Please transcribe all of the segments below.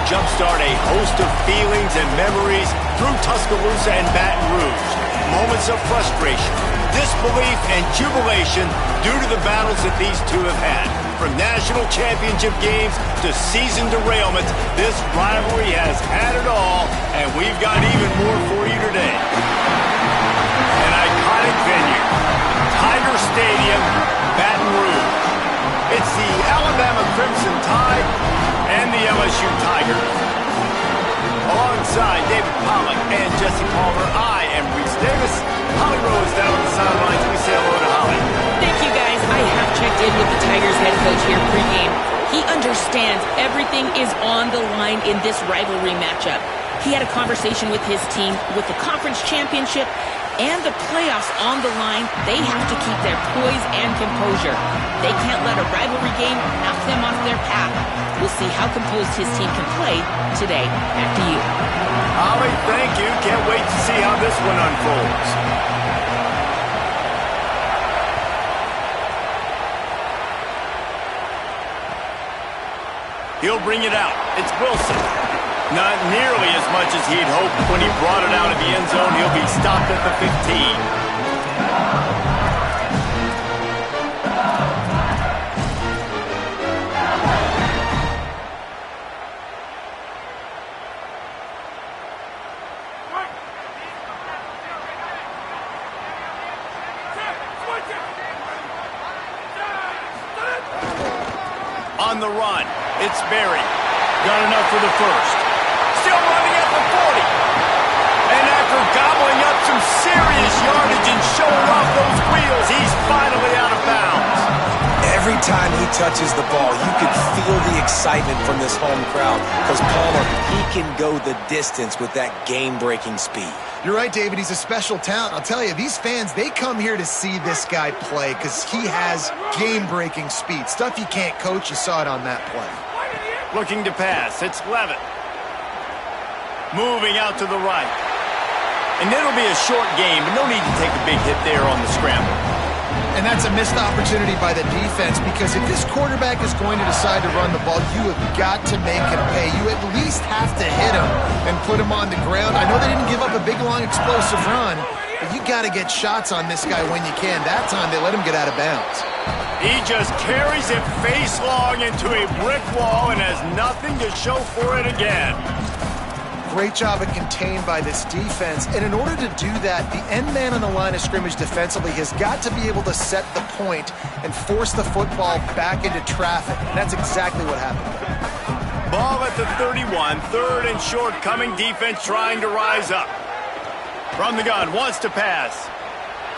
Jumpstart a host of feelings and memories through Tuscaloosa and Baton Rouge. Moments of frustration, disbelief, and jubilation due to the battles that these two have had. From national championship games to season derailments, this rivalry has had it all, and we've got even more for you today. An iconic venue, Tiger Stadium, Baton Rouge. It's the Alabama Crimson Tide and the LSU Tigers. Alongside David Pollack and Jesse Palmer, I am Reese Davis. Holly Rose down on the sidelines. We say hello to Holly. Thank you, guys. I have checked in with the Tigers head coach here pregame. He understands everything is on the line in this rivalry matchup. He had a conversation with his team with the conference championship and the playoffs on the line. They have to keep their poise and composure. They can't let a rivalry game knock them off their path. We'll see how composed his team can play today. Back to you. Holly, thank you. Can't wait to see how this one unfolds. He'll bring it out. It's Wilson. Not nearly as much as he'd hoped when he brought it out of the end zone. He'll be stopped at the 15. on the run. It's Berry. Got enough for the first. Still running at the 40. And after gobbling up some serious yardage and showing off those wheels, he's finally out of bounds. Every time he touches the ball, you can feel the excitement from this home crowd because Palmer, he can go the distance with that game-breaking speed. You're right, David. He's a special talent. I'll tell you, these fans, they come here to see this guy play because he has game-breaking speed. Stuff you can't coach. You saw it on that play. Looking to pass. It's Levitt. Moving out to the right. And it'll be a short game, but no need to take a big hit there on the scramble. And that's a missed opportunity by the defense because if this quarterback is going to decide to run the ball, you have got to make him pay. You at least have to hit him and put him on the ground. I know they didn't give up a big, long, explosive run, but you got to get shots on this guy when you can. That time, they let him get out of bounds. He just carries it face long into a brick wall and has nothing to show for it again. Great job of contained by this defense. And in order to do that, the end man on the line of scrimmage defensively has got to be able to set the point and force the football back into traffic. And that's exactly what happened. Ball at the 31, third and short, coming defense trying to rise up. From the gun, wants to pass.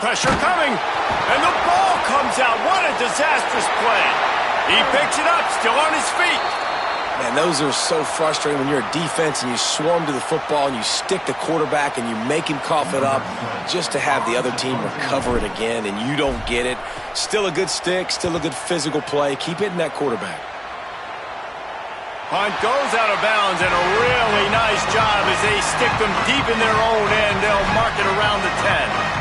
Pressure coming, and the ball comes out. What a disastrous play. He picks it up, still on his feet. Man, those are so frustrating when you're a defense and you swarm to the football and you stick the quarterback and you make him cough it up just to have the other team recover it again and you don't get it. Still a good stick, still a good physical play. Keep hitting that quarterback. Punt goes out of bounds, and a really nice job as they stick them deep in their own end. They'll mark it around the 10.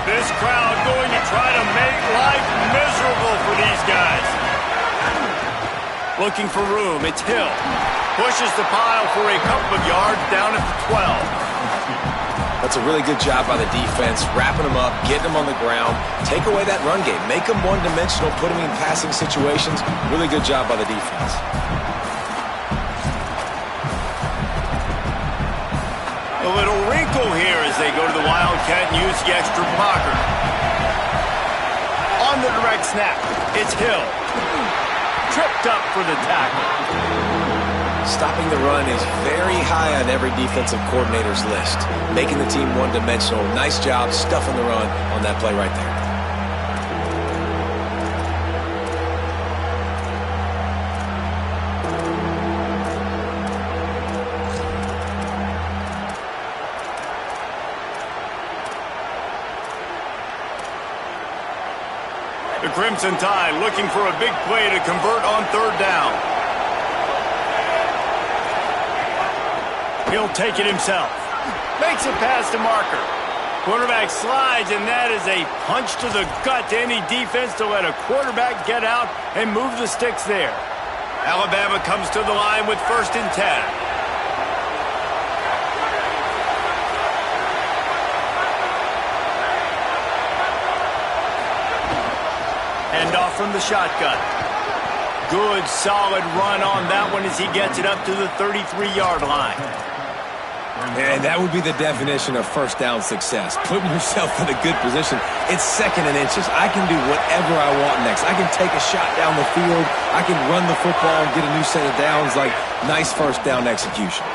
This crowd going to try to make life miserable for these guys. Looking for room, it's Hill. Pushes the pile for a couple of yards down at the 12. That's a really good job by the defense, wrapping them up, getting them on the ground. Take away that run game. Make them one-dimensional, put them in passing situations. Really good job by the defense. A little wrinkle here as they go to the Wildcat and use the extra blocker. On the direct snap, it's Hill. Tripped up for the tackle. Stopping the run is very high on every defensive coordinator's list. Making the team one-dimensional. Nice job stuffing the run on that play right there. The Crimson Tide looking for a big play to convert on third down. He'll take it himself. Makes it past the marker. Quarterback slides, and that is a punch to the gut to any defense to let a quarterback get out and move the sticks there. Alabama comes to the line with 1st and 10. Hand off from the shotgun. Good, solid run on that one as he gets it up to the 33-yard line. And that would be the definition of first down success. Putting yourself in a good position. It's 2nd and inches. I can do whatever I want next. I can take a shot down the field. I can run the football and get a new set of downs. Like, nice first down execution.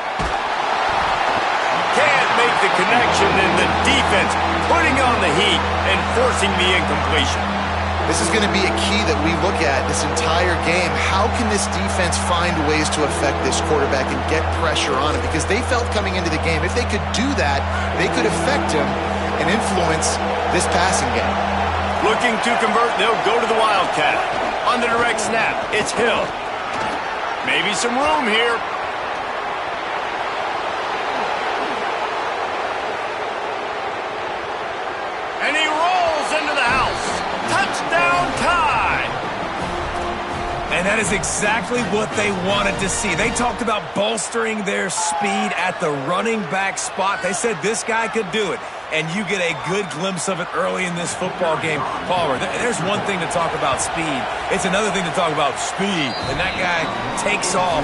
Can't make the connection, and the defense putting on the heat and forcing the incompletion. This is going to be a key that we look at this entire game. How can this defense find ways to affect this quarterback and get pressure on him? Because they felt coming into the game, if they could do that, they could affect him and influence this passing game. Looking to convert, they'll go to the Wildcat. On the direct snap, it's Hill. Maybe some room here. And he rolls into the house. Touchdown, Tide! And that is exactly what they wanted to see. They talked about bolstering their speed at the running back spot. They said this guy could do it. And you get a good glimpse of it early in this football game. Palmer, there's one thing to talk about speed. It's another thing to talk about speed. And that guy takes off,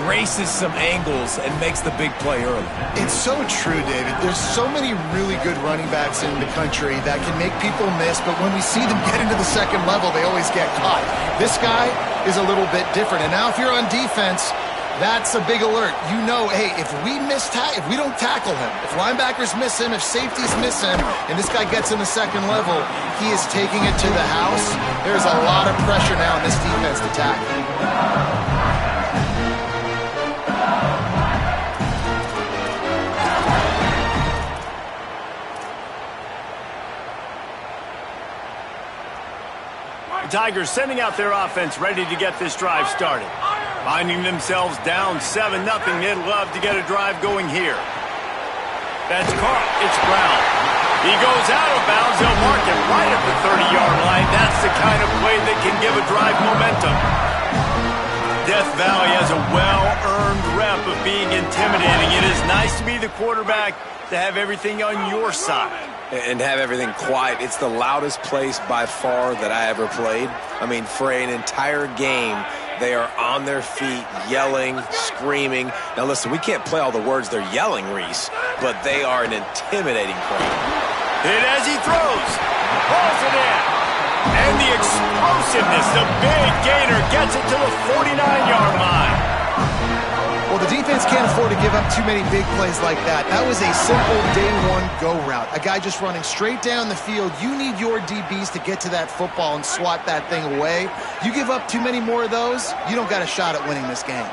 erases some angles, and makes the big play early. It's so true, David. There's so many really good running backs in the country that can make people miss, but when we see them get into the second level, they always get caught. This guy is a little bit different. And now if you're on defense, that's a big alert. You know, hey, if we don't tackle him, if linebackers miss him, if safeties miss him, and this guy gets in the second level, he is taking it to the house. There's a lot of pressure now in this defense to tackle. Tigers sending out their offense ready to get this drive started. Finding themselves down 7-0, they'd love to get a drive going here. That's Carl. It's Brown. He goes out of bounds. They'll mark it right at the 30-yard line. That's the kind of play that can give a drive momentum. Death Valley has a well-earned rep of being intimidating. It is nice to be the quarterback, to have everything on your side. And have everything quiet. It's the loudest place by far that I ever played. I mean, for an entire game, they are on their feet, yelling, screaming. Now, listen, we can't play all the words they're yelling, Reese, but they are an intimidating crowd. Hit as he throws. Pulls it in. And the explosiveness, the big gainer, gets it to the 49-yard line. Well, the defense can't afford to give up too many big plays like that. That was a simple day-one go route. A guy just running straight down the field. You need your DBs to get to that football and swat that thing away. You give up too many more of those, you don't got a shot at winning this game.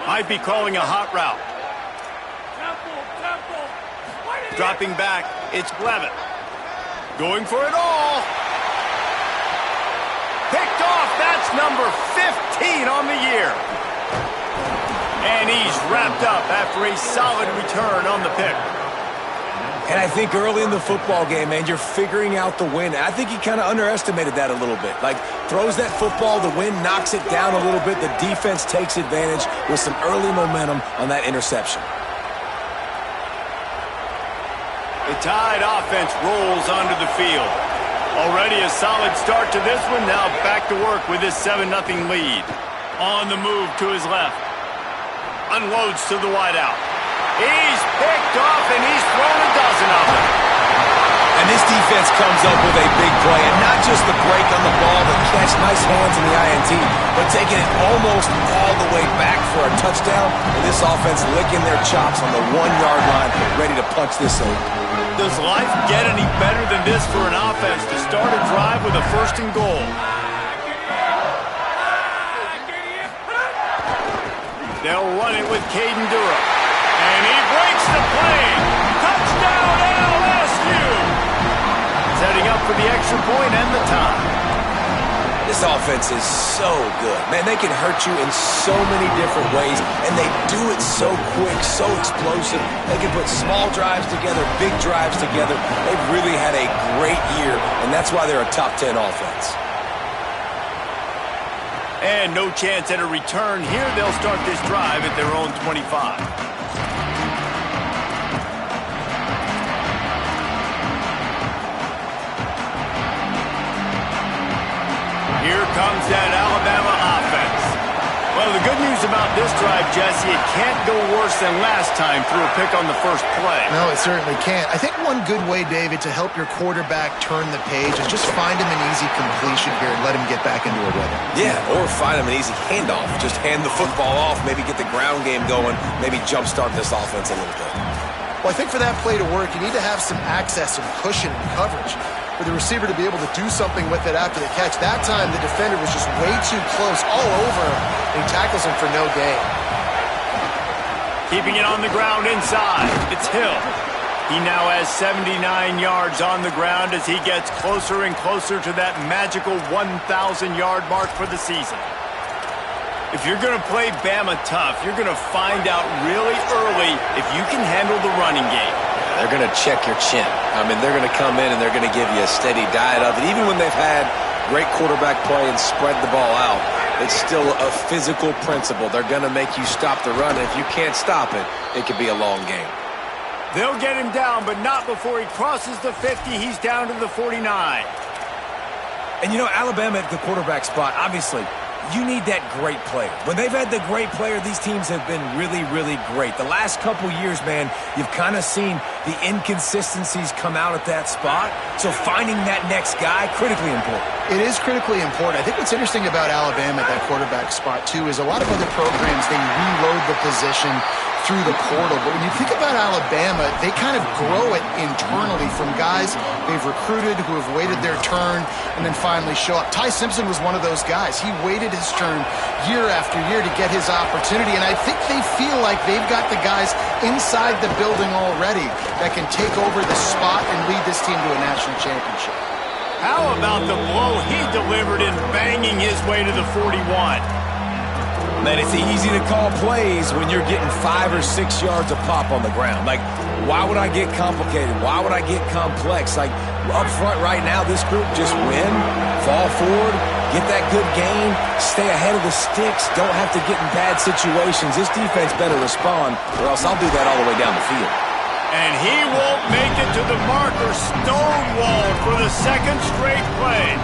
Might be calling a hot route. Dropping back, it's Levitt. Going for it all. Picked off, that's number 15 on the year. And he's wrapped up after a solid return on the pick. And I think early in the football game, man, you're figuring out the wind. I think he kind of underestimated that a little bit. Like, throws that football, the wind knocks it down a little bit. The defense takes advantage with some early momentum on that interception. The Tide offense rolls onto the field. Already a solid start to this one. Now back to work with this 7-0 lead. On the move to his left. Unloads to the wideout. He's picked off, and he's thrown a dozen of them. And this defense comes up with a big play, and not just the break on the ball, the catch, nice hands in the INT, but taking it almost all the way back for a touchdown, and this offense licking their chops on the 1-yard line, ready to punch this over. Does life get any better than this for an offense to start a drive with a 1st and goal? They'll run it with Caden Durham. And he breaks the play. Touchdown, LSU! Setting up for the extra point and the tie. This offense is so good. Man, they can hurt you in so many different ways, and they do it so quick, so explosive. They can put small drives together, big drives together. They've really had a great year, and that's why they're a top 10 offense. And no chance at a return here. They'll start this drive at their own 25. Here comes that Alabama offense. Well, the good news about this drive, Jesse, it can't go worse than last time through a pick on the first play. No, it certainly can't. I think one good way, David, to help your quarterback turn the page is just find him an easy completion here and let him get back into a rhythm. Yeah, or find him an easy handoff. Just hand the football off, maybe get the ground game going, maybe jumpstart this offense a little bit. Well, I think for that play to work, you need to have some access and cushion and coverage for the receiver to be able to do something with it after the catch. That time, the defender was just way too close, all over him, and he tackles him for no gain. Keeping it on the ground inside. It's Hill. He now has 79 yards on the ground as he gets closer and closer to that magical 1,000-yard mark for the season. If you're going to play Bama tough, you're going to find out really early if you can handle the running game. Yeah, they're going to check your chin. I mean, they're going to come in and they're going to give you a steady diet of it. Even when they've had great quarterback play and spread the ball out, it's still a physical principle. They're going to make you stop the run. If you can't stop it, it could be a long game. They'll get him down, but not before he crosses the 50. He's down to the 49. And, you know, Alabama at the quarterback spot, obviously, you need that great player. When they've had the great player, these teams have been really, really great. The last couple years, man, you've kind of seen the inconsistencies come out at that spot. So finding that next guy, critically important. It is critically important. I think what's interesting about Alabama at that quarterback spot, too, is a lot of other programs, they reload the position through the portal. But when you think about Alabama, they kind of grow it internally from guys they've recruited who have waited their turn and then finally show up. Ty Simpson was one of those guys. He waited his turn year after year to get his opportunity, and I think they feel like they've got the guys inside the building already that can take over the spot and lead this team to a national championship. How about the blow he delivered in banging his way to the 41? Man, it's easy to call plays when you're getting 5 or 6 yards of pop on the ground. Like, why would I get complicated? Why would I get complex? Like, up front right now, this group just win, fall forward, get that good gain, stay ahead of the sticks, don't have to get in bad situations. This defense better respond, or else I'll do that all the way down the field. And he won't make it to the marker, stonewalled for the second straight play.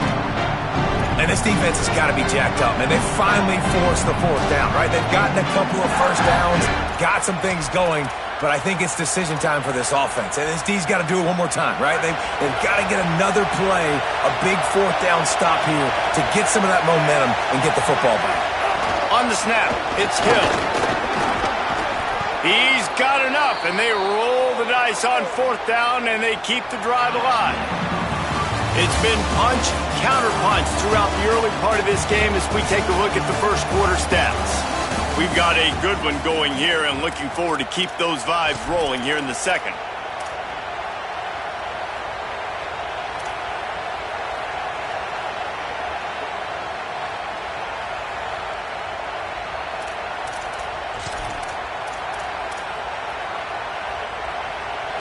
And this defense has got to be jacked up, man. They finally forced the 4th down, right? They've gotten a couple of first downs, got some things going, but I think it's decision time for this offense. And this D's got to do it one more time, right? They've got to get another play, a big 4th down stop here to get some of that momentum and get the football back. On the snap, it's Hill. He's got enough, and they roll the dice on 4th down, and they keep the drive alive. It's been punch, counter-punch throughout the early part of this game as we take a look at the first quarter stats. We've got a good one going here and looking forward to keep those vibes rolling here in the second.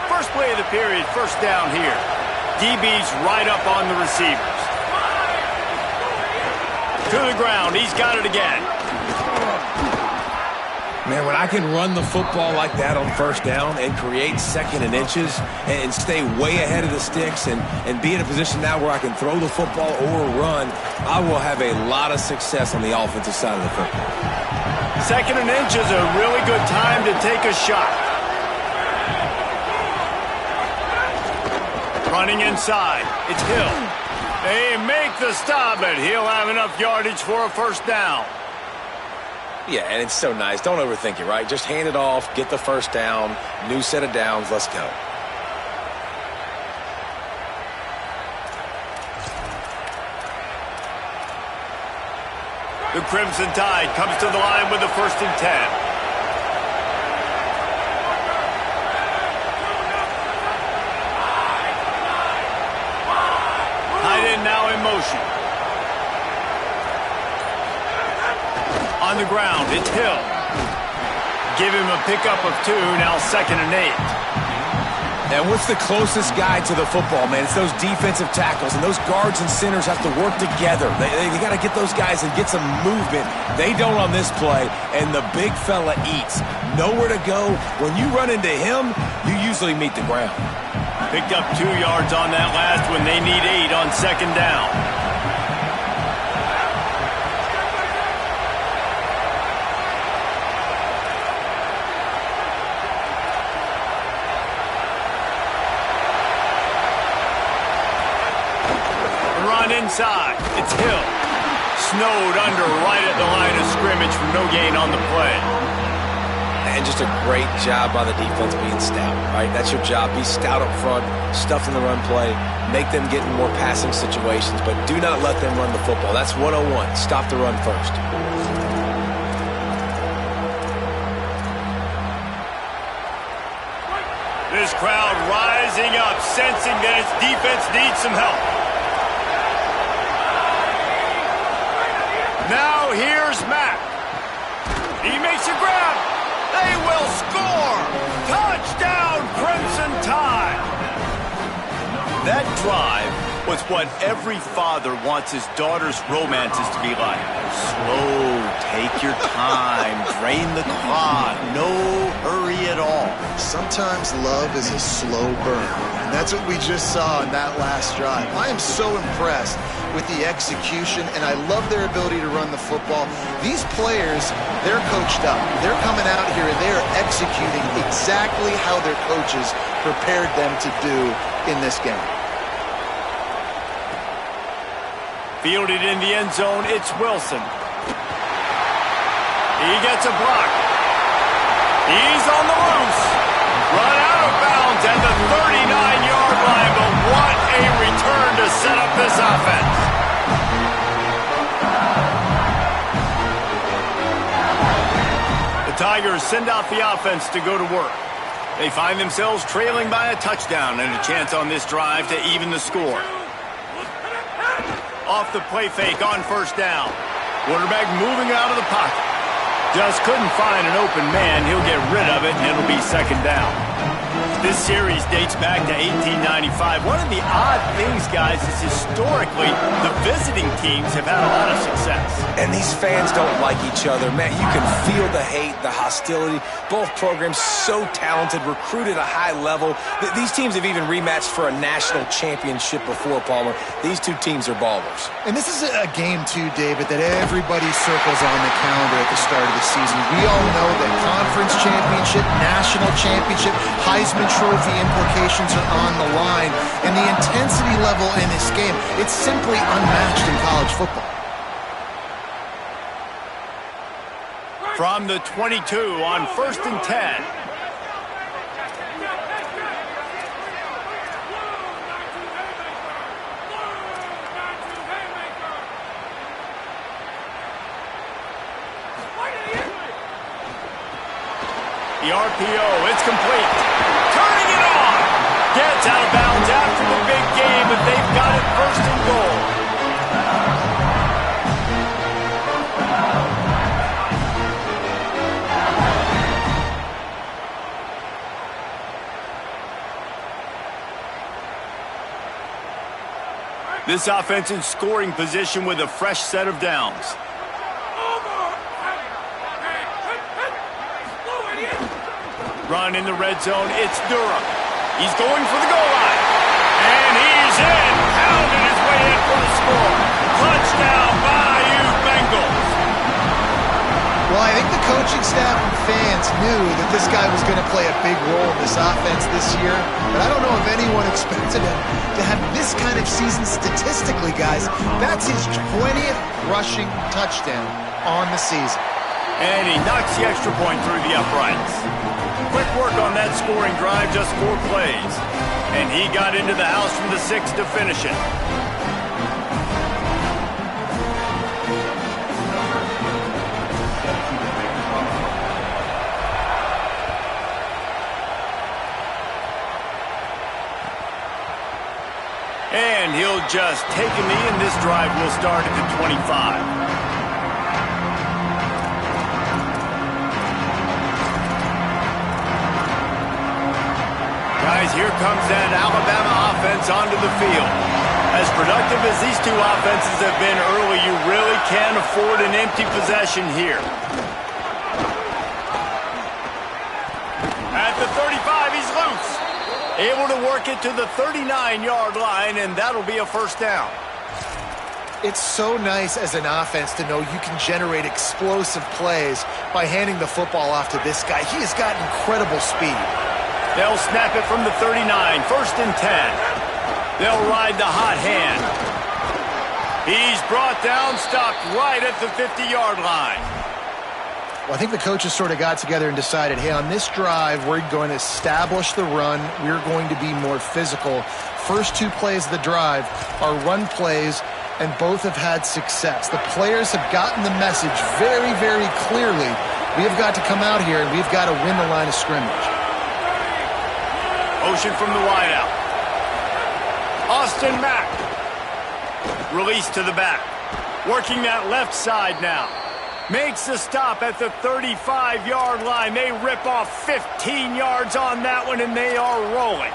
First play of the period, first down here. DB's right up on the receivers. To the ground, he's got it again. Man, when I can run the football like that on first down and create second and inches and stay way ahead of the sticks and be in a position now where I can throw the football or run, I will have a lot of success on the offensive side of the football. Second and inch is a really good time to take a shot. Running inside, it's Hill. They make the stop, but he'll have enough yardage for a first down. Yeah, and it's so nice. Don't overthink it, right? Just hand it off, get the first down, new set of downs, let's go. The Crimson Tide comes to the line with the 1st and 10. Now in motion. On the ground, it's Hill. Give him a pickup of 2, now 2nd and 8. And what's the closest guy to the football, man? It's those defensive tackles, and those guards and centers have to work together. They got to get those guys and get some movement. They don't on this play, and the big fella eats. Nowhere to go. When you run into him, you usually meet the ground. Picked up 2 yards on that last one. They need 8 on 2nd down. Run inside. It's Hill. Snowed under right at the line of scrimmage for no gain on the play. And just a great job by the defense being stout, right? That's your job. Be stout up front, stuff in the run play, make them get in more passing situations, but do not let them run the football. That's 101. Stop the run first. This crowd rising up, sensing that its defense needs some help. Now here's Mack. He makes a grab. They will score! Touchdown, Crimson Tide! That drive was what every father wants his daughter's romances to be like. Slow, take your time, drain the clock, no hurry at all. Sometimes love is a slow burn, and that's what we just saw in that last drive. I am so impressed with the execution, and I love their ability to run the football. These players, they're coached up. They're coming out here, and they're executing exactly how their coaches prepared them to do in this game. Fielded in the end zone, it's Wilson. He gets a block. He's on the loose. Run out of bounds at the 39-yard line, but what a return to set up this offense. The Tigers send out the offense to go to work. They find themselves trailing by a touchdown and a chance on this drive to even the score. Off the play fake on first down. Quarterback moving out of the pocket. Just couldn't find an open man. He'll get rid of it, and it'll be second down. This series dates back to 1895. One of the odd things, guys, is historically the visiting teams have had a lot of success. And these fans don't like each other. Man, you can feel the hate, the hostility. Both programs so talented, recruited at a high level. These teams have even rematched for a national championship before, Palmer. These two teams are ballers. And this is a game, too, David, that everybody circles on the calendar at the start of the season. We all know that conference championship, national championship, Heisman Trophy implications are on the line. And the intensity level in this game, it's simply unmatched in college football. From the 22 on 1st and 10. The RPO, it's complete. Turning it on. Gets out of bounds after the big game, but they've got it first and goal. This offense in scoring position with a fresh set of downs. Run in the red zone, it's Durham. He's going for the goal line. And he's in. Pounding his way in for the score. Touchdown, Bayou Bengals. Well, I think the coaching staff and fans knew that this guy was going to play a big role in this offense this year, but I don't know if anyone expected him to have this kind of season statistically, guys. That's his 20th rushing touchdown on the season. And he knocks the extra point through the uprights. Quick work on that scoring drive, just 4 plays. And he got into the house from the 6 to finish it. And he'll just take a knee, and this drive will start at the 25. Guys, here comes that Alabama offense onto the field. As productive as these two offenses have been early, you really can't afford an empty possession here. At the 35, he's loose. Able to work it to the 39-yard line, and that'll be a first down. It's so nice as an offense to know you can generate explosive plays by handing the football off to this guy. He has got incredible speed. They'll snap it from the 39, 1st and 10. They'll ride the hot hand. He's brought down, stopped right at the 50-yard line. Well, I think the coaches sort of got together and decided, hey, on this drive, we're going to establish the run. We're going to be more physical. First 2 plays of the drive are run plays, and both have had success. The players have gotten the message very, very clearly. We have got to come out here, and we've got to win the line of scrimmage. Motion from the wideout. Austin Mack. Release to the back. Working that left side now. Makes the stop at the 35-yard line. They rip off 15 yards on that one, and they are rolling.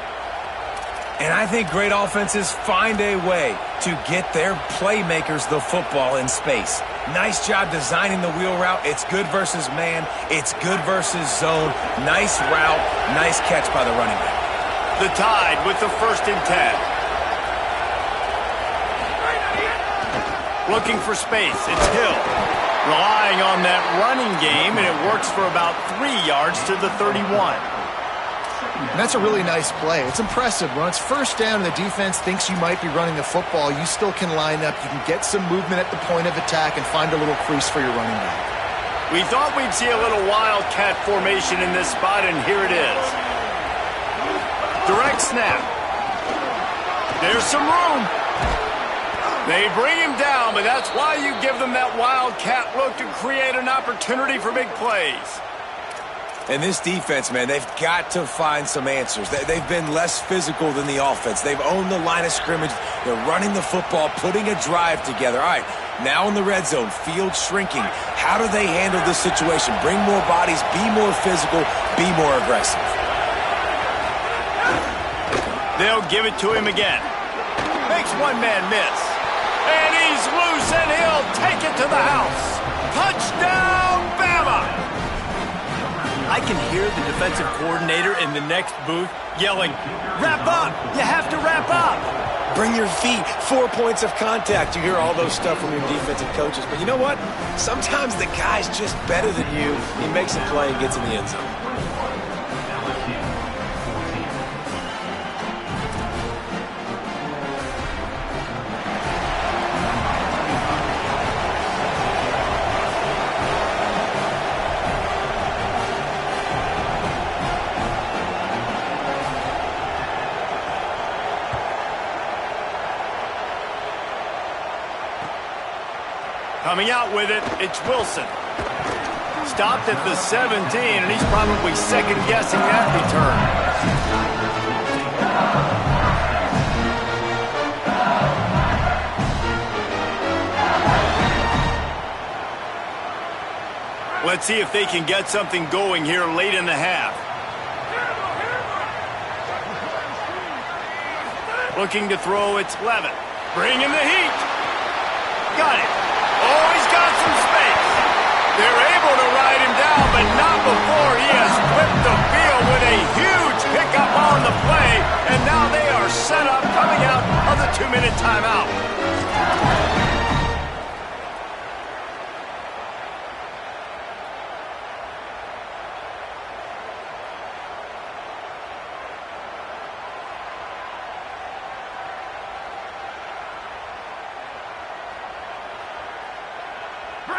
And I think great offenses find a way to get their playmakers the football in space. Nice job designing the wheel route. It's good versus man. It's good versus zone. Nice route. Nice catch by the running back. The Tide with the 1st and 10. Looking for space. It's Hill. Relying on that running game, and it works for about 3 yards to the 31. And that's a really nice play. It's impressive. When it's 1st down and the defense thinks you might be running the football, you still can line up. You can get some movement at the point of attack and find a little crease for your running back. We thought we'd see a little wildcat formation in this spot, and here it is. Direct snap. There's some room. They bring him down, but that's why you give them that wildcat look to create an opportunity for big plays. And this defense, man, they've got to find some answers. They've been less physical than the offense. They've owned the line of scrimmage. They're running the football, putting a drive together. All right, now in the red zone, field shrinking. How do they handle this situation? Bring more bodies, be more physical, be more aggressive. They'll give it to him again. Makes one man miss. And he's loose, and he'll take it to the house. Touchdown, Bama! I can hear the defensive coordinator in the next booth yelling, "Wrap up! You have to wrap up!" Bring your feet, 4 points of contact. You hear all those stuff from your defensive coaches. But you know what? Sometimes the guy's just better than you. He makes a play and gets in the end zone. Coming out with it, it's Wilson. Stopped at the 17, and he's probably second-guessing that return. Let's see if they can get something going here late in the half. Looking to throw, it's Levitt. Bring in the heat. Got it. Oh, he's got some space. They're able to ride him down, but not before he has flipped the field with a huge pickup on the play, and now they are set up coming out of the 2-minute timeout.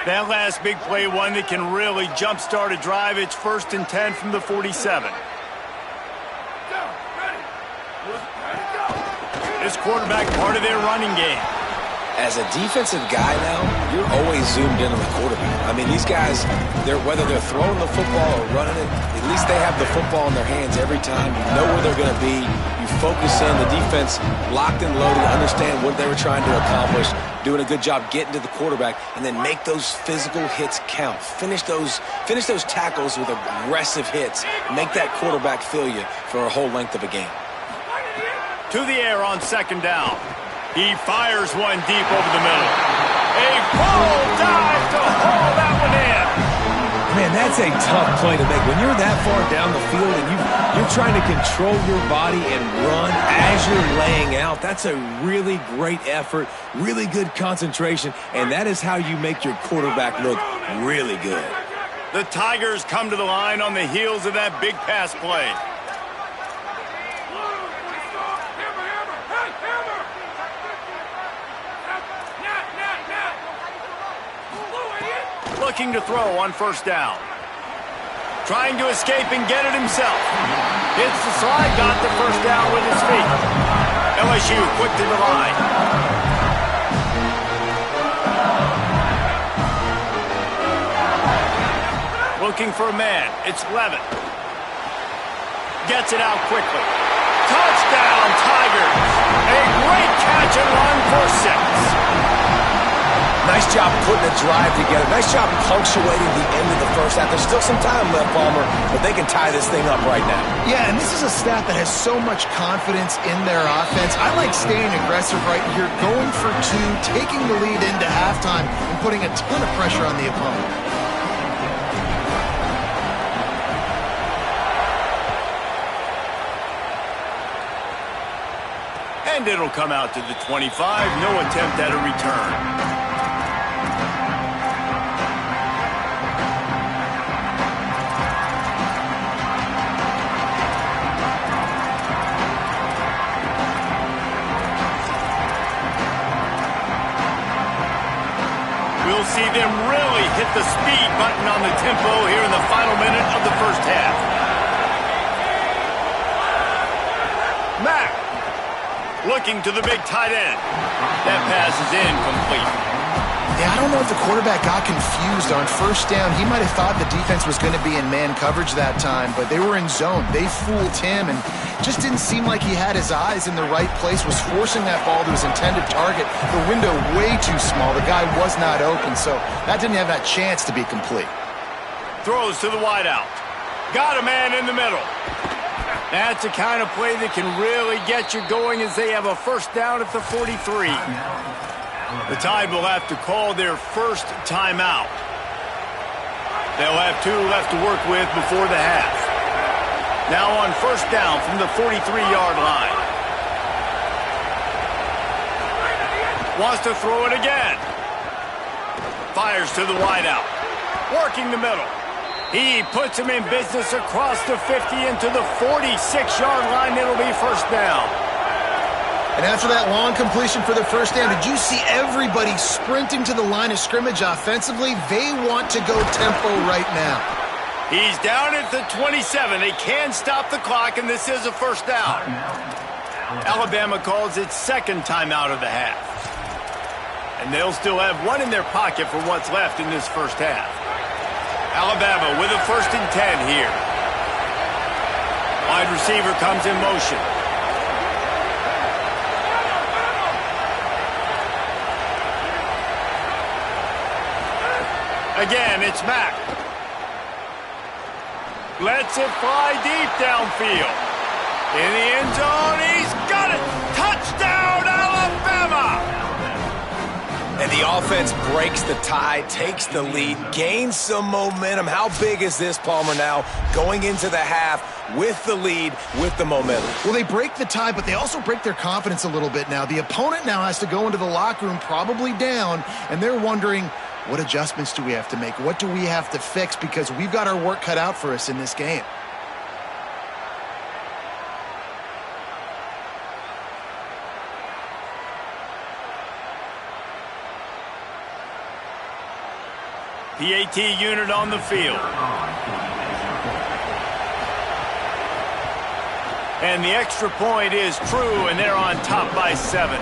That last big play, one that can really jumpstart a drive. It's 1st and 10 from the 47. This quarterback part of their running game. As a defensive guy now, you're always zoomed in on the quarterback. I mean, these guys, whether they're throwing the football or running it, at least they have the football in their hands every time. You know where they're going to be. You focus in. The defense locked and loaded, understand what they were trying to accomplish, doing a good job getting to the quarterback, and then make those physical hits count. Finish those tackles with aggressive hits. Make that quarterback feel you for a whole length of a game. To the air on 2nd down. He fires one deep over the middle. A full dive to haul that one in. Man, that's a tough play to make. When you're that far down the field and you're trying to control your body and run as you're laying out, that's a really great effort, really good concentration, and that is how you make your quarterback look really good. The Tigers come to the line on the heels of that big pass play. Looking to throw on 1st down. Trying to escape and get it himself. Hits the slide, got the 1st down with his feet. LSU quick to the line. Looking for a man. It's Levitt. Gets it out quickly. Touchdown, Tigers. A great catch and run for 6. Nice job putting a drive together. Nice job punctuating the end of the first half. There's still some time left, Palmer, but they can tie this thing up right now. Yeah, and this is a staff that has so much confidence in their offense. I like staying aggressive right here, going for two, taking the lead into halftime, and putting a ton of pressure on the opponent. And it'll come out to the 25. No attempt at a return. We'll see them really hit the speed button on the tempo here in the final minute of the first half. Mack looking to the big tight end. That pass is incomplete. Yeah, I don't know if the quarterback got confused on first down. He might have thought the defense was going to be in man coverage that time, but they were in zone. They fooled him and just didn't seem like he had his eyes in the right place, was forcing that ball to his intended target. The window way too small. The guy was not open, so that didn't have that chance to be complete. Throws to the wideout. Got a man in the middle. That's the kind of play that can really get you going as they have a first down at the 43. The Tide will have to call their first timeout. They'll have 2 left to work with before the half. Now on first down from the 43-yard line. Wants to throw it again. Fires to the wideout. Working the middle. He puts him in business across the 50 into the 46-yard line. It'll be first down. And after that long completion for the first down, did you see everybody sprinting to the line of scrimmage offensively? They want to go tempo right now. He's down at the 27. They can stop the clock, and this is a first down. Alabama calls its second timeout of the half. And they'll still have 1 in their pocket for what's left in this first half. Alabama with a 1st and 10 here. Wide receiver comes in motion. Again, it's Mack. Lets it fly deep downfield. In the end zone, he's got it! Touchdown, Alabama! And the offense breaks the tie, takes the lead, gains some momentum. How big is this, Palmer, now going into the half with the lead, with the momentum? Well, they break the tie, but they also break their confidence a little bit now. The opponent now has to go into the locker room probably down, and they're wondering, what adjustments do we have to make? What do we have to fix? Because we've got our work cut out for us in this game. PAT unit on the field. And the extra point is true, and they're on top by 7.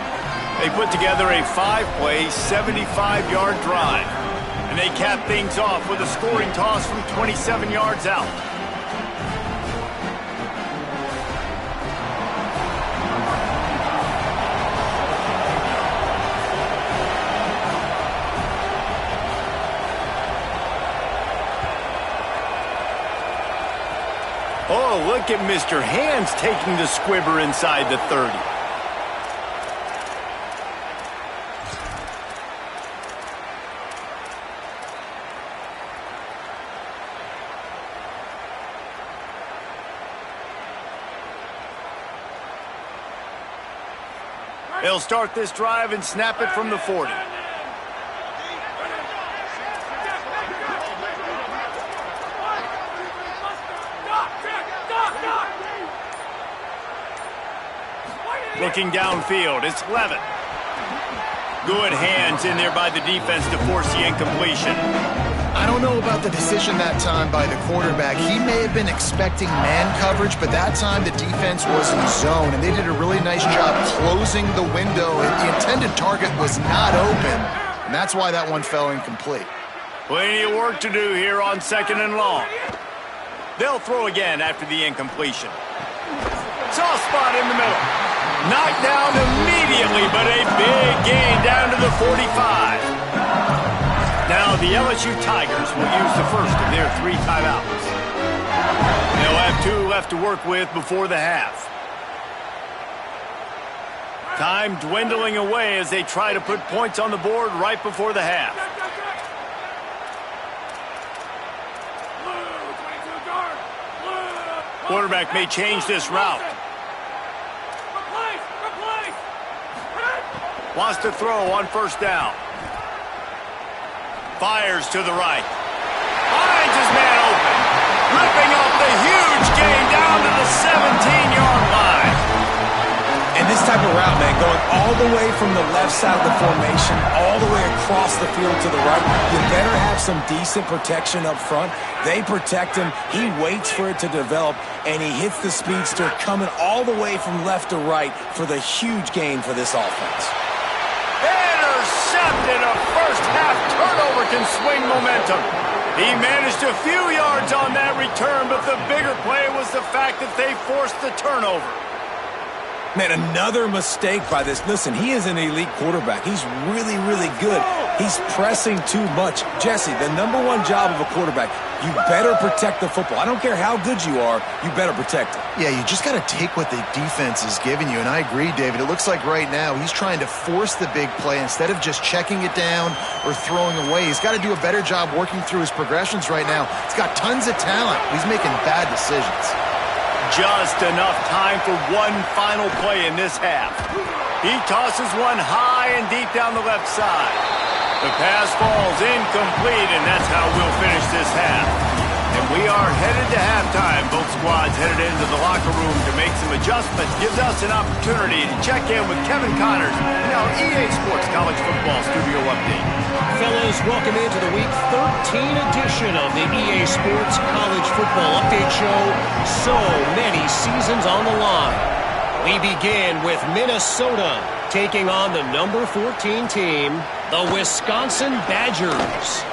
They put together a 5-play, 75-yard drive. And they cap things off with a scoring toss from 27 yards out. Oh, look at Mr. Hands taking the squibber inside the 30. They'll start this drive and snap it from the 40. Looking downfield, it's Levitt. Good hands in there by the defense to force the incompletion. I don't know about the decision that time by the quarterback. He may have been expecting man coverage, but that time the defense was in zone, and they did a really nice job closing the window. The intended target was not open, and that's why that one fell incomplete. Plenty of work to do here on 2nd and long. They'll throw again after the incompletion. Soft spot in the middle. Knocked down immediately, but a big gain down to the 45. Now the LSU Tigers will use the first of their 3 timeouts. They'll have 2 left to work with before the half. Time dwindling away as they try to put points on the board right before the half. Quarterback may change this route. Wants to throw on first down. Fires to the right. Finds his man open. Ripping off the huge gain down to the 17-yard line. And this type of route, man, going all the way from the left side of the formation, all the way across the field to the right, you better have some decent protection up front. They protect him. He waits for it to develop, and he hits the speedster coming all the way from left to right for the huge gain for this offense. Intercepted. A first-half turnover can swing momentum. He managed a few yards on that return, but the bigger play was the fact that they forced the turnover. Man, another mistake by this. Listen, he is an elite quarterback. He's really, really good. He's pressing too much. Jesse, the #1 job of a quarterback, you better protect the football. I don't care how good you are, you better protect it. Yeah, you just got to take what the defense is giving you, and I agree, David. It looks like right now he's trying to force the big play instead of just checking it down or throwing away. He's got to do a better job working through his progressions right now. He's got tons of talent. He's making bad decisions. Just enough time for one final play in this half. He tosses one high and deep down the left side. The pass falls incomplete, and that's how we'll finish this half. And we are headed to halftime. Both squads headed into the locker room to make some adjustments. Gives us an opportunity to check in with Kevin Connors in our EA Sports College Football Studio Update. Fellows, welcome into the Week 13 edition of the EA Sports College Football Update Show. So many seasons on the line. We begin with Minnesota taking on the number 14 team, the Wisconsin Badgers.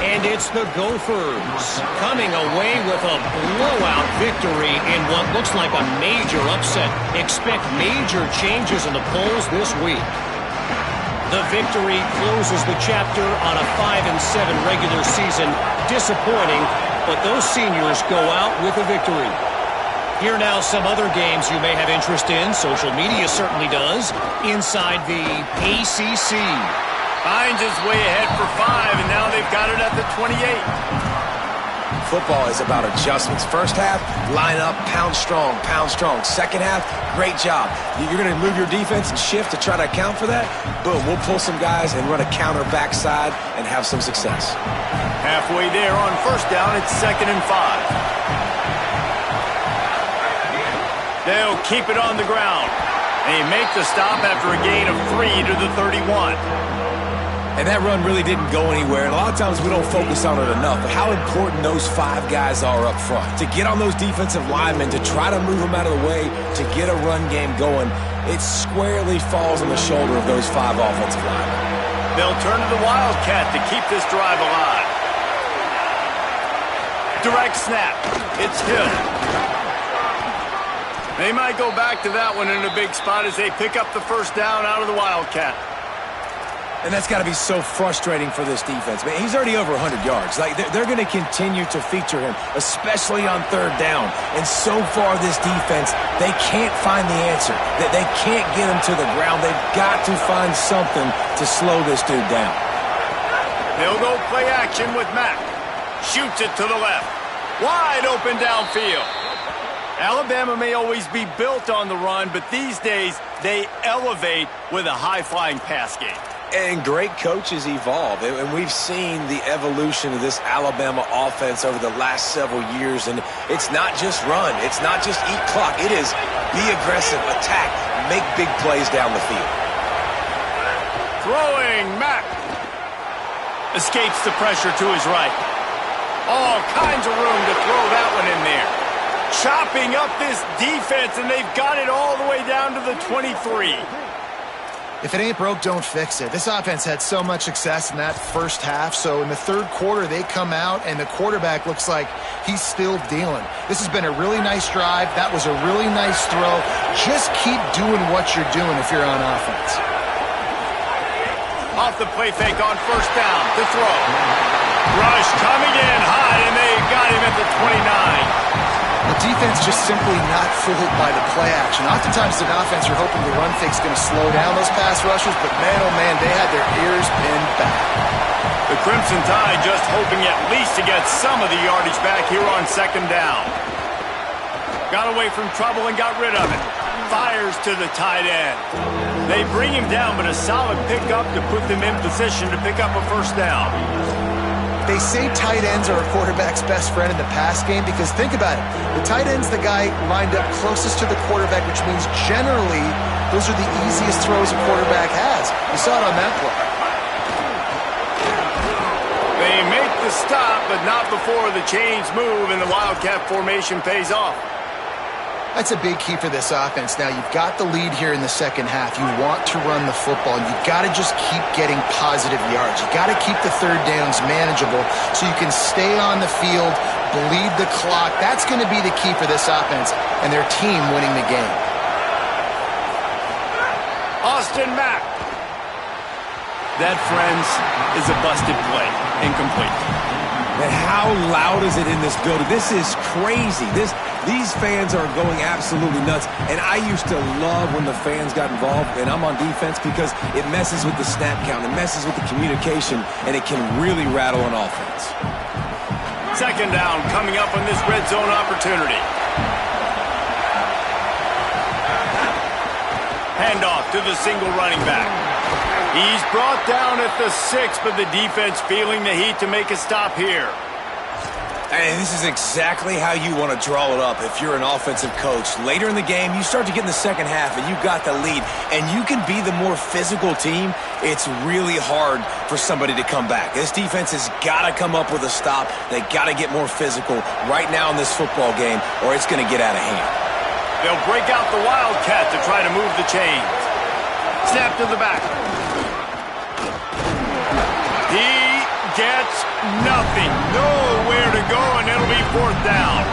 And it's the Gophers coming away with a blowout victory in what looks like a major upset. Expect major changes in the polls this week. The victory closes the chapter on a 5-7 regular season. Disappointing, but those seniors go out with a victory. Here now some other games you may have interest in. Social media certainly does. Inside the ACC. Finds his way ahead for 5, and now they've got it at the 28. Football is about adjustments. First half, line up, pound strong, pound strong. Second half, great job. You're going to move your defense and shift to try to account for that. Boom, we'll pull some guys and run a counter backside and have some success. Halfway there on first down, it's 2nd and 5. They'll keep it on the ground. They make the stop after a gain of 3 to the 31. And that run really didn't go anywhere. And a lot of times we don't focus on it enough, but how important those 5 guys are up front. To get on those defensive linemen, to try to move them out of the way, to get a run game going, it squarely falls on the shoulder of those 5 offensive linemen. They'll turn to the Wildcat to keep this drive alive. Direct snap. It's Hill. They might go back to that one in a big spot as they pick up the first down out of the Wildcat. And that's got to be so frustrating for this defense. Man, he's already over 100 yards. Like, they're going to continue to feature him, especially on 3rd down. And so far, this defense, they can't find the answer. They can't get him to the ground. They've got to find something to slow this dude down. They'll go play action with Mack. Shoots it to the left. Wide open downfield. Alabama may always be built on the run, but these days, they elevate with a high-flying pass game. And great coaches evolve, and we've seen the evolution of this Alabama offense over the last several years, and it's not just run, it's not just eat clock, it is be aggressive, attack, make big plays down the field. Throwing, Mack. Escapes the pressure to his right. All kinds of room to throw that one in there. Chopping up this defense, and they've got it all the way down to the 23. If it ain't broke, don't fix it. This offense had so much success in that first half, so in the 3rd quarter, they come out, and the quarterback looks like he's still dealing. This has been a really nice drive. That was a really nice throw. Just keep doing what you're doing if you're on offense. Off the play fake on first down to throw. Rush coming in high, and they got him at the 29. The defense just simply not fooled by the play action. Oftentimes, the offense, you're hoping the run fake's going to slow down those pass rushers, but man, oh man, they had their ears pinned back. The Crimson Tide just hoping at least to get some of the yardage back here on second down. Got away from trouble and got rid of it. Fires to the tight end. They bring him down, but a solid pickup to put them in position to pick up a first down. They say tight ends are a quarterback's best friend in the pass game because think about it. The tight end's the guy lined up closest to the quarterback, which means generally those are the easiest throws a quarterback has. You saw it on that play. They make the stop, but not before the chains move and the Wildcat formation pays off. That's a big key for this offense. Now, you've got the lead here in the second half. You want to run the football. You've got to just keep getting positive yards. You've got to keep the third downs manageable so you can stay on the field, bleed the clock. That's going to be the key for this offense and their team winning the game. Austin Mack. That, friends, is a busted play. Incomplete. And how loud is it in this building? This is crazy. These fans are going absolutely nuts. And I used to love when the fans got involved, and I'm on defense because it messes with the snap count, it messes with the communication, and it can really rattle an offense. Second down coming up on this red zone opportunity. Handoff to the single running back. He's brought down at the 6, but the defense feeling the heat to make a stop here. And this is exactly how you want to draw it up if you're an offensive coach. Later in the game, you start to get in the second half, and you've got the lead, and you can be the more physical team. It's really hard for somebody to come back. This defense has got to come up with a stop. They got to get more physical right now in this football game, or it's going to get out of hand. They'll break out the Wildcat to try to move the chains. Snap to the back. He gets nothing. Nowhere to go, and it'll be fourth down.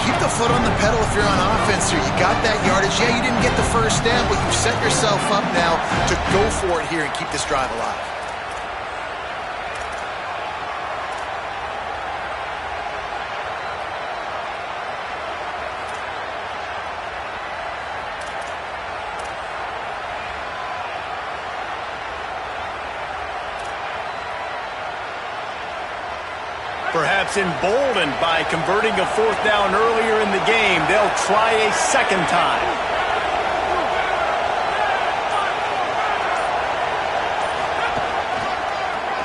Keep the foot on the pedal if you're on offense here. You got that yardage. Yeah, you didn't get the first down, but you've set yourself up now to go for it here and keep this drive alive. Perhaps emboldened by converting a fourth down earlier in the game, they'll try a second time.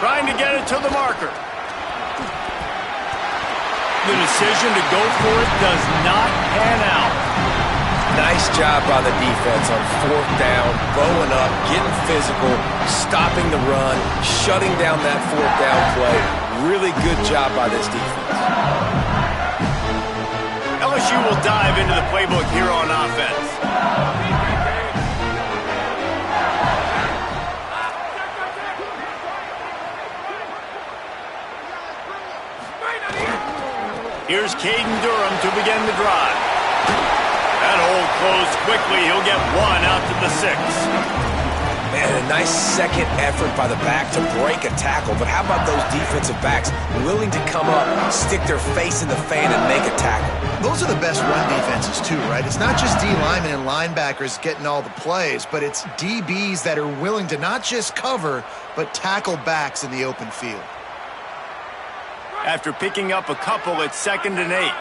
Trying to get it to the marker. The decision to go for it does not pan out. Nice job by the defense on fourth down, bowing up, getting physical, stopping the run, shutting down that fourth down play. Really good job by this defense. LSU will dive into the playbook here on offense. Here's Caden Durham to begin the drive. That hole closed quickly. He'll get one out to the 6. Man, a nice second effort by the back to break a tackle. But how about those defensive backs willing to come up, stick their face in the fan, and make a tackle? Those are the best run defenses too, right? It's not just D linemen and linebackers getting all the plays, but it's DBs that are willing to not just cover, but tackle backs in the open field. After picking up a couple, it's 2nd and 8.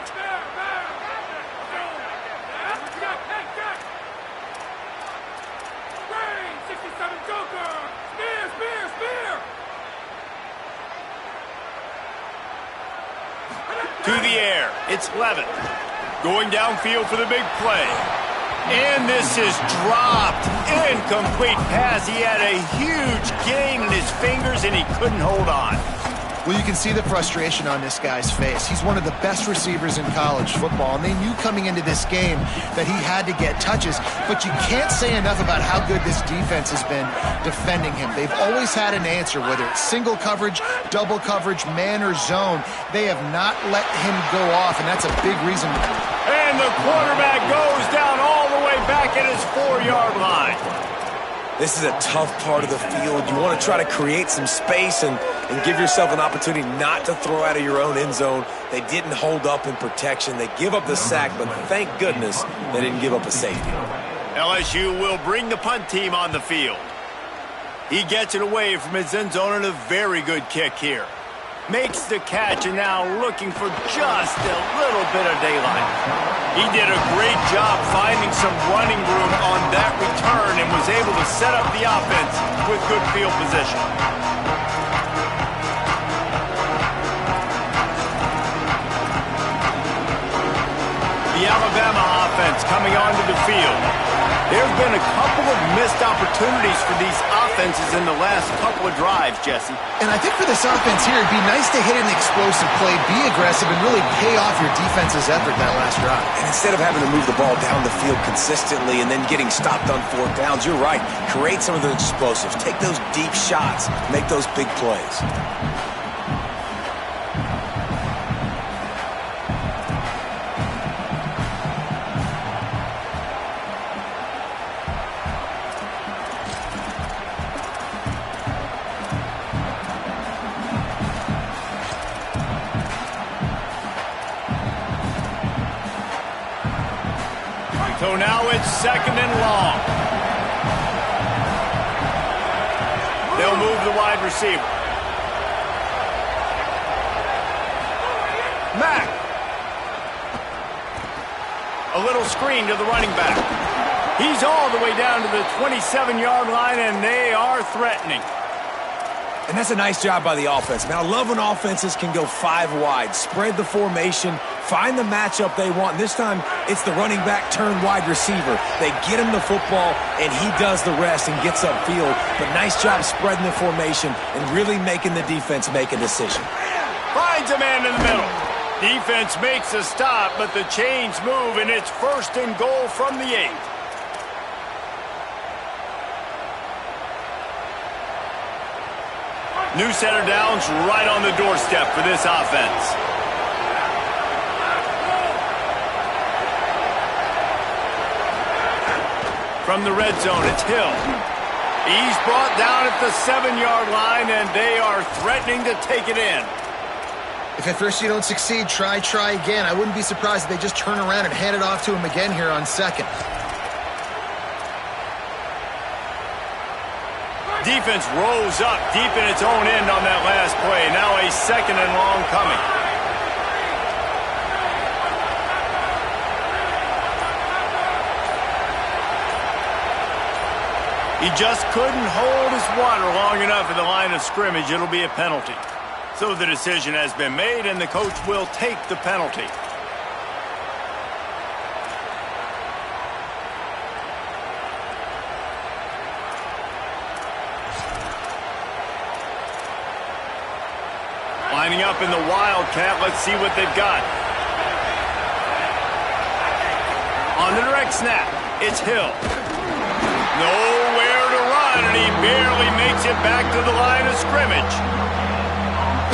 To the air, it's Levitt. Going downfield for the big play. And this is dropped. Incomplete pass. He had a huge gain in his fingers, and he couldn't hold on. Well, you can see the frustration on this guy's face. He's one of the best receivers in college football, and they knew coming into this game that he had to get touches, but you can't say enough about how good this defense has been defending him. They've always had an answer, whether it's single coverage, double coverage, man or zone. They have not let him go off, and that's a big reason. And the quarterback goes down all the way back at his 4-yard line. This is a tough part of the field. You want to try to create some space and give yourself an opportunity not to throw out of your own end zone. They didn't hold up in protection. They give up the sack, but thank goodness they didn't give up a safety. LSU will bring the punt team on the field. He gets it away from his end zone and a very good kick here. Makes the catch and now looking for just a little bit of daylight. He did a great job finding some running room on that return and was able to set up the offense with good field position. The Alabama offense coming onto the field. There's been a couple of missed opportunities for these offenses in the last couple of drives, Jesse. And I think for this offense here, it'd be nice to hit an explosive play, be aggressive, and really pay off your defense's effort that last drive. And instead of having to move the ball down the field consistently and then getting stopped on fourth downs, you're right. Create some of those explosives. Take those deep shots. Make those big plays. So now it's second and long. They'll move the wide receiver. Mack. A little screen to the running back. He's all the way down to the 27-yard line, and they are threatening. And that's a nice job by the offense. Man, I love when offenses can go 5 wide, spread the formation, find the matchup they want. And this time, it's the running back turned wide receiver. They get him the football, and he does the rest and gets upfield. But nice job spreading the formation and really making the defense make a decision. Finds a man in the middle. Defense makes a stop, but the chains move, and it's first and goal from the 8. New set of downs right on the doorstep for this offense. From the red zone, it's Hill. He's brought down at the 7-yard line, and they are threatening to take it in. If at first you don't succeed, try again. I wouldn't be surprised if they just turn around and hand it off to him again here on second. Defense rose up deep in its own end on that last play. Now a second and long coming. He just couldn't hold his water long enough at the line of scrimmage. It'll be a penalty. So the decision has been made, and the coach will take the penalty. Lining up in the Wildcat. Let's see what they've got. On the direct snap, it's Hill. Nowhere to run, and he barely makes it back to the line of scrimmage.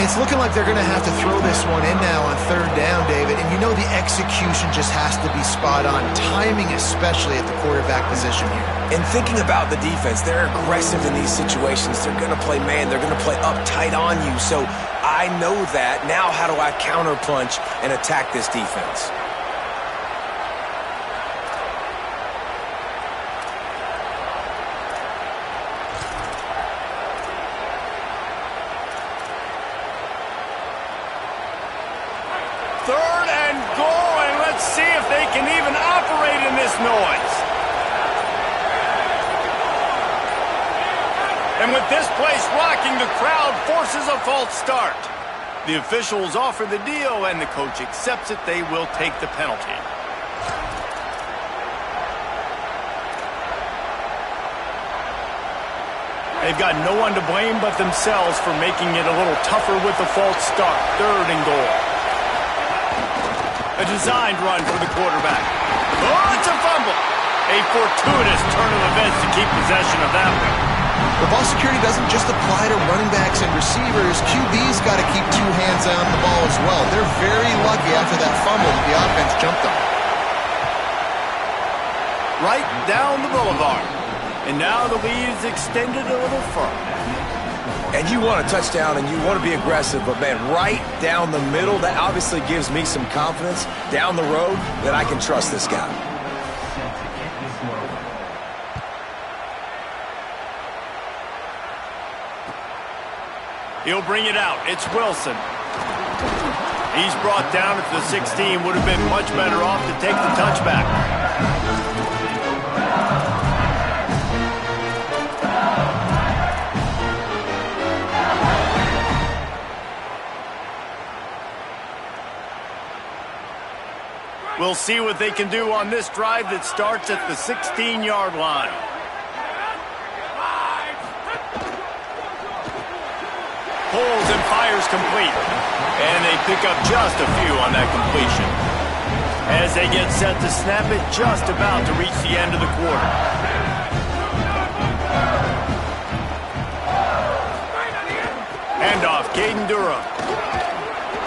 It's looking like they're going to have to throw this one in now on third down, David. And you know the execution just has to be spot on. Timing especially at the quarterback position here. And thinking about the defense, they're aggressive in these situations. They're going to play man. They're going to play up tight on you. So I know that. Now how do I counterpunch and attack this defense? Third and goal, and let's see if they can even operate in this noise. And with this place rocking, the crowd forces a false start. The officials offer the deal, and the coach accepts it. They will take the penalty. They've got no one to blame but themselves for making it a little tougher with the false start. Third and goal. A designed run for the quarterback. Oh, it's a fumble. A fortuitous turn of events to keep possession of that one. The ball security doesn't just apply to running backs and receivers. QB's got to keep 2 hands on the ball as well. They're very lucky after that fumble that the offense jumped on. Right down the boulevard. And now the lead is extended a little further. And you want a touchdown and you want to be aggressive, but man, right down the middle, that obviously gives me some confidence down the road that I can trust this guy. He'll bring it out. It's Wilson. He's brought down at the 16. Would have been much better off to take the touchback. We'll see what they can do on this drive that starts at the 16-yard line. Pulls and fires complete. And they pick up just a few on that completion. As they get set to snap it, just about to reach the end of the quarter. Handoff, Caden Durham.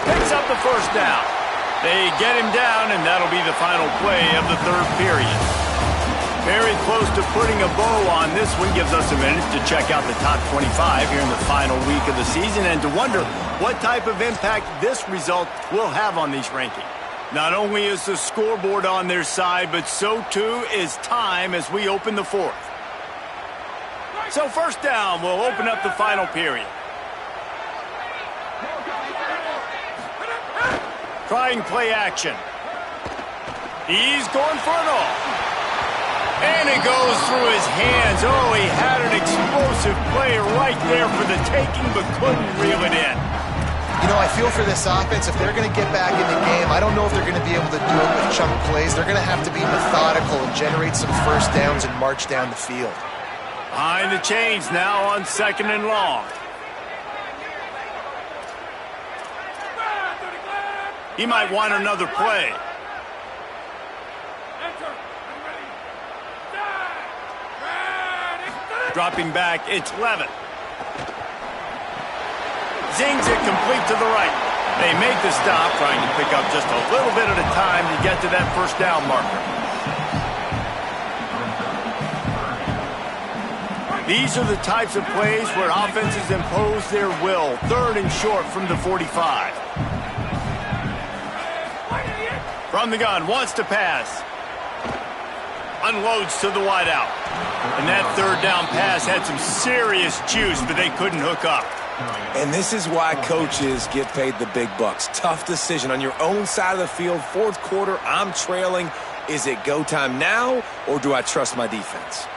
Picks up the first down. They get him down, and that'll be the final play of the third period. Very close to putting a bow on this one. Gives us a minute to check out the top 25 here in the final week of the season and to wonder what type of impact this result will have on these rankings. Not only is the scoreboard on their side, but so too is time as we open the fourth. So first down will open up the final period. Trying play action. He's going for it all. And it goes through his hands. Oh, he had an explosive play right there for the taking, but couldn't reel it in. You know, I feel for this offense, if they're going to get back in the game, I don't know if they're going to be able to do it with chunk plays. They're going to have to be methodical and generate some first downs and march down the field. Behind the chains now on 2nd and long. He might want another play. Dropping back, it's Levitt. Zings it complete to the right. They make the stop, trying to pick up just a little bit at a time to get to that first down marker. These are the types of plays where offenses impose their will. 3rd and short from the 45. From the gun, wants to pass. Unloads to the wideout. And that 3rd down pass had some serious juice, but they couldn't hook up. And this is why coaches get paid the big bucks. Tough decision on your own side of the field. 4th quarter, I'm trailing. Is it go time now, or do I trust my defense?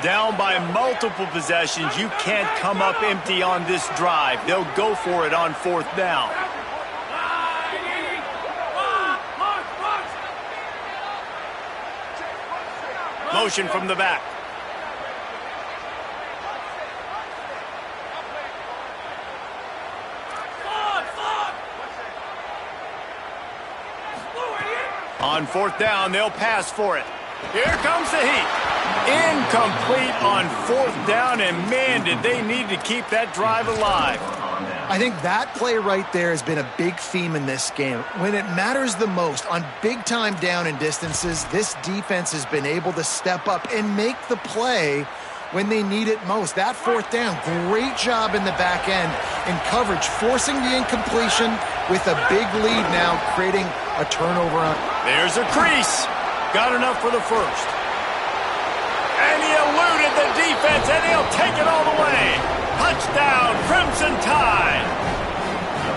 Down by multiple possessions, you can't come up empty on this drive. They'll go for it on 4th down. Motion from the back. On 4th down, they'll pass for it. Here comes the heat. Incomplete on 4th down, and man, did they need to keep that drive alive. I think that play right there has been a big theme in this game. When it matters the most, on big-time down and distances, this defense has been able to step up and make the play when they need it most. That 4th down, great job in the back end in coverage, forcing the incompletion with a big lead now, creating a turnover on. There's a crease. Got enough for the first. And he eluded the defense, and he'll take it all the way. Touchdown, Crimson Tide.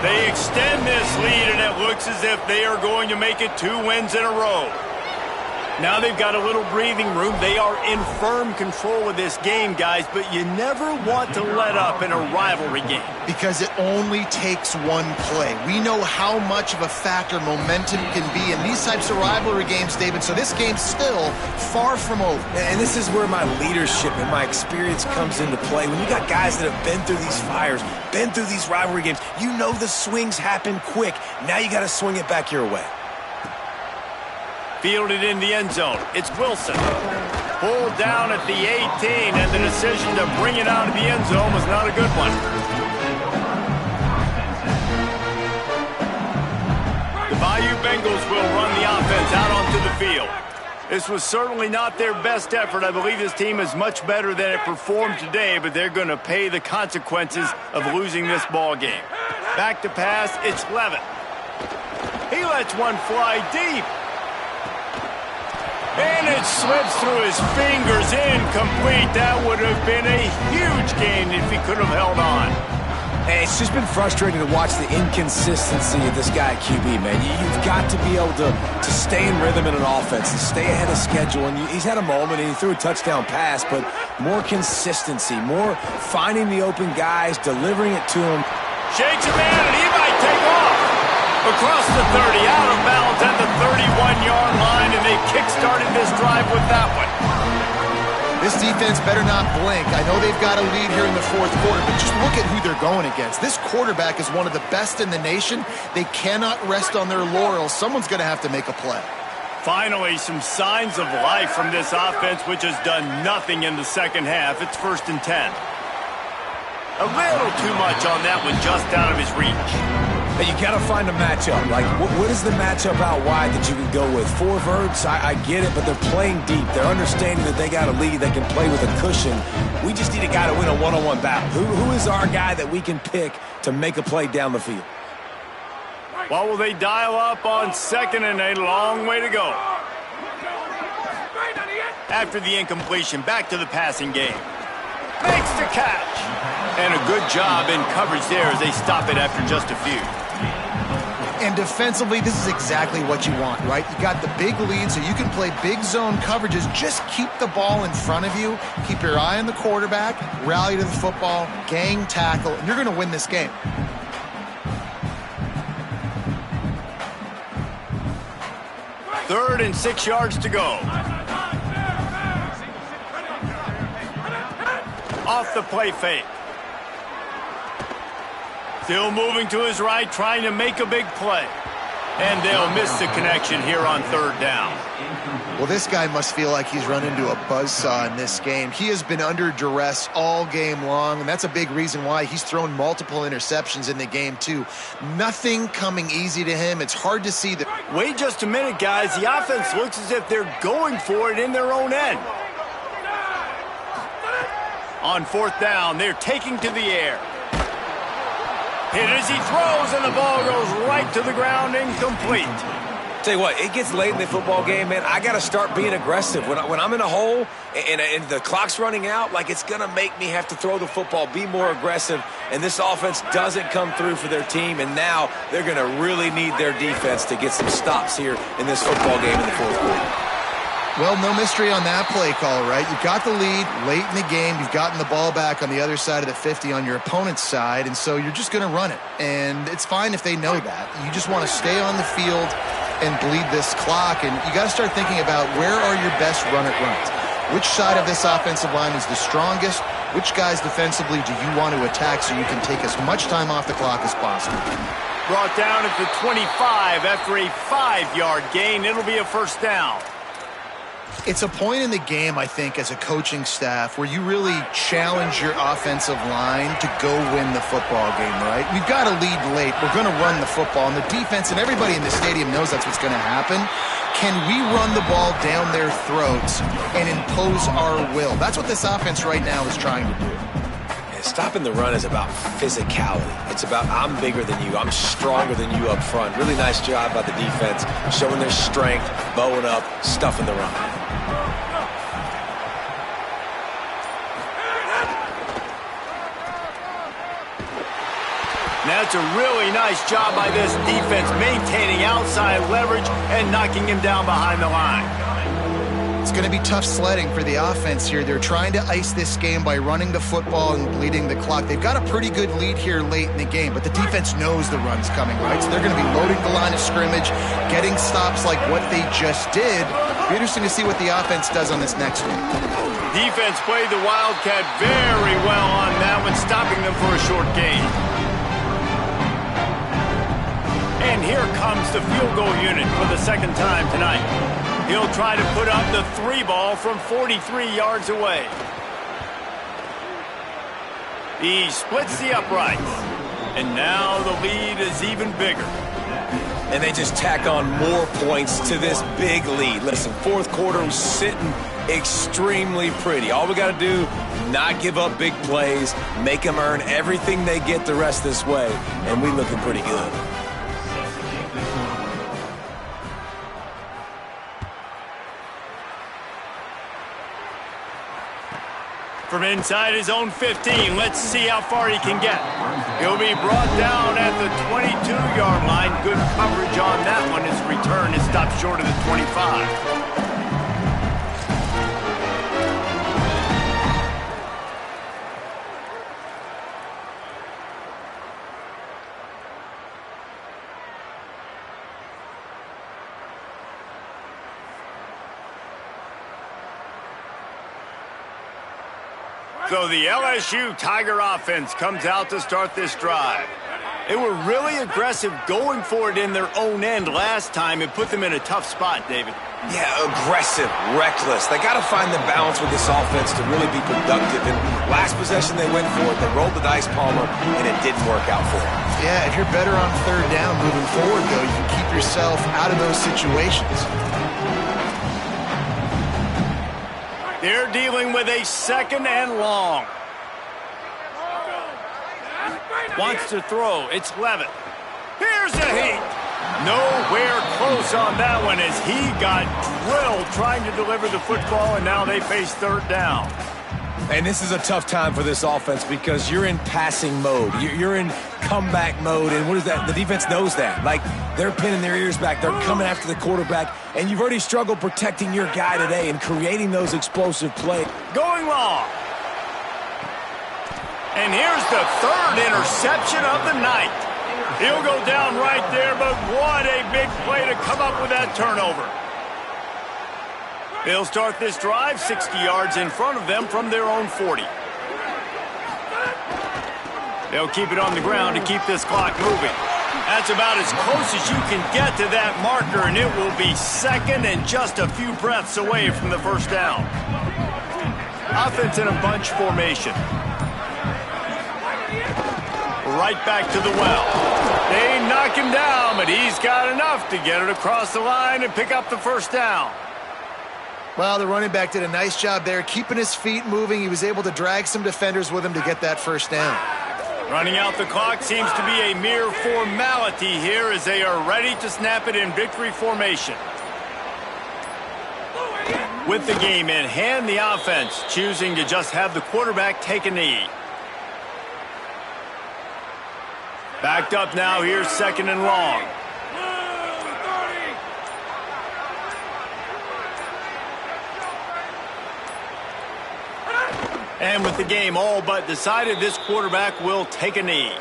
They extend this lead, and it looks as if they are going to make it 2 wins in a row. Now they've got a little breathing room. They are in firm control of this game, guys, but you never want to let up in a rivalry game. Because it only takes one play. We know how much of a factor momentum can be in these types of rivalry games, David, so this game's still far from over. And this is where my leadership and my experience comes into play. When you got guys that have been through these fires, been through these rivalry games, you know the swings happen quick. Now you got to swing it back your way. Fielded in the end zone. It's Wilson. Pulled down at the 18, and the decision to bring it out of the end zone was not a good one. The Bayou Bengals will run the offense out onto the field. This was certainly not their best effort. I believe this team is much better than it performed today, but they're going to pay the consequences of losing this ball game. Back to pass, it's Levitt. He lets one fly deep. And it slips through his fingers, incomplete. That would have been a huge gain if he could have held on. Hey, it's just been frustrating to watch the inconsistency of this guy at QB, man. You've got to be able to stay in rhythm in an offense and stay ahead of schedule. And he's had a moment, and he threw a touchdown pass, but more consistency, more finding the open guys, delivering it to him. Shakes a man, and he might take off. Across the 30, out of bounds at the 31-yard line, and they kick-started this drive with that one. This defense better not blink. I know they've got a lead here in the fourth quarter, but just look at who they're going against. This quarterback is one of the best in the nation. They cannot rest on their laurels. Someone's going to have to make a play. Finally, some signs of life from this offense, which has done nothing in the second half. It's 1st and 10. A little too much on that one, just out of his reach. But you got to find a matchup. Like, what is the matchup out wide that you can go with? 4 verts, I get it, but they're playing deep. They're understanding that they got a lead. They can play with a cushion. We just need a guy to win a one-on-one battle. Who is our guy that we can pick to make a play down the field? Well, will they dial up on 2nd and a long way to go? After the incompletion, back to the passing game. Makes the catch. And a good job in coverage there as they stop it after just a few. And defensively, this is exactly what you want, right? You got the big lead, so you can play big zone coverages. Just keep the ball in front of you. Keep your eye on the quarterback. Rally to the football. Gang tackle. And you're going to win this game. Third and 6 yards to go. Off the play fake. Still moving to his right, trying to make a big play. And they'll miss the connection here on 3rd down. Well, this guy must feel like he's run into a buzzsaw in this game. He has been under duress all game long, and that's a big reason why he's thrown multiple interceptions in the game, too. Nothing coming easy to him. It's hard to see that. Wait just a minute, guys. The offense looks as if they're going for it in their own end. On 4th down, they're taking to the air. Hit as he throws, and the ball goes right to the ground, incomplete. Tell you what, it gets late in the football game, man. I got to start being aggressive. When I'm in a hole and the clock's running out, like, it's going to make me have to throw the football, be more aggressive, and this offense doesn't come through for their team, and now they're going to really need their defense to get some stops here in this football game in the fourth quarter. Well, no mystery on that play call, right? You've got the lead late in the game. You've gotten the ball back on the other side of the 50 on your opponent's side, and so you're just going to run it. And it's fine if they know that. You just want to stay on the field and bleed this clock, and you got to start thinking about where are your best run-it runs. Which side of this offensive line is the strongest? Which guys defensively do you want to attack so you can take as much time off the clock as possible? Brought down at the 25 after a 5-yard gain. It'll be a 1st down. It's a point in the game, I think, as a coaching staff where you really challenge your offensive line to go win the football game, right? We've got to lead late. We're going to run the football, and the defense and everybody in the stadium knows that's what's going to happen. Can we run the ball down their throats and impose our will? That's what this offense right now is trying to do. And stopping the run is about physicality. It's about I'm bigger than you. I'm stronger than you up front. Really nice job by the defense, showing their strength, bowing up, stuffing the run. That's a really nice job by this defense, maintaining outside leverage and knocking him down behind the line. It's going to be tough sledding for the offense here. They're trying to ice this game by running the football and bleeding the clock. They've got a pretty good lead here late in the game, but the defense knows the run's coming, right? So they're going to be loading the line of scrimmage, getting stops like what they just did. It'll be interesting to see what the offense does on this next one. Defense played the Wildcat very well on that one, stopping them for a short gain. And here comes the field goal unit for the 2nd time tonight. He'll try to put up the 3 ball from 43 yards away. He splits the uprights. And now the lead is even bigger. and they just tack on more points to this big lead. Listen, fourth quarter is sitting extremely pretty. All we got to do, not give up big plays, make them earn everything they get the rest this way, and we looking pretty good. From inside his own 15, let's see how far he can get. He'll be brought down at the 22-yard line. Good coverage on that one. His return is stopped short of the 25. So the LSU Tiger offense comes out to start this drive. They were really aggressive going for it in their own end last time. It put them in a tough spot, David. Yeah, aggressive, reckless. They got to find the balance with this offense to really be productive. And last possession they went for it, they rolled the dice, Palmer, and it didn't work out for them. Yeah, if you're better on third down moving forward, though, you can keep yourself out of those situations. They're dealing with a second and long. Wants to throw. It's Levitt. Here's a heat. Nowhere close on that one as he got drilled trying to deliver the football, and now they face third down. And this is a tough time for this offense because you're in passing mode. You're in comeback mode, and what is that? The defense knows that. Like, they're pinning their ears back. They're coming after the quarterback, and you've already struggled protecting your guy today and creating those explosive plays. Going long. And here's the third interception of the night. He'll go down right there, but what a big play to come up with that turnover. They'll start this drive 60 yards in front of them from their own 40. They'll keep it on the ground to keep this clock moving. That's about as close as you can get to that marker, and it will be second and just a few breaths away from the first down. Offense in a bunch formation. Right back to the well. They knock him down, but he's got enough to get it across the line and pick up the first down. Well, the running back did a nice job there, keeping his feet moving. He was able to drag some defenders with him to get that first down. Running out the clock seems to be a mere formality here as they are ready to snap it in victory formation. With the game in hand, the offense choosing to just have the quarterback take a knee. Backed up now, here's second and long. And with the game all but decided, this quarterback will take a knee.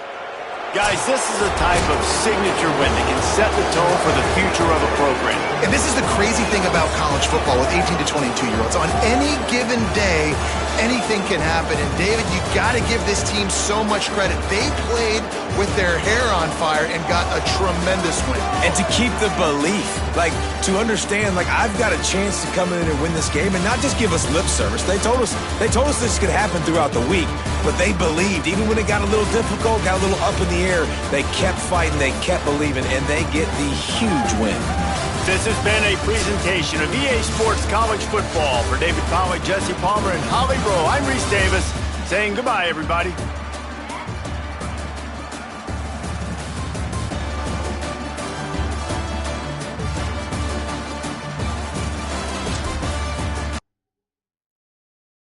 Guys, this is a type of signature win that can set the tone for the future of a program. And this is the crazy thing about college football with 18 to 22-year-olds. On any given day, anything can happen. And, David, you got to give this team so much credit. They played with their hair on fire and got a tremendous win. And to keep the belief, like, to understand, like, I've got a chance to come in and win this game and not just give us lip service. They told us this could happen throughout the week, but they believed. Even when it got a little difficult, got a little up in the air, they kept fighting, they kept believing, and they get the huge win. This has been a presentation of EA Sports College Football. For David Pollack, Jesse Palmer, and Holly Rowe, I'm Reese Davis saying goodbye, everybody.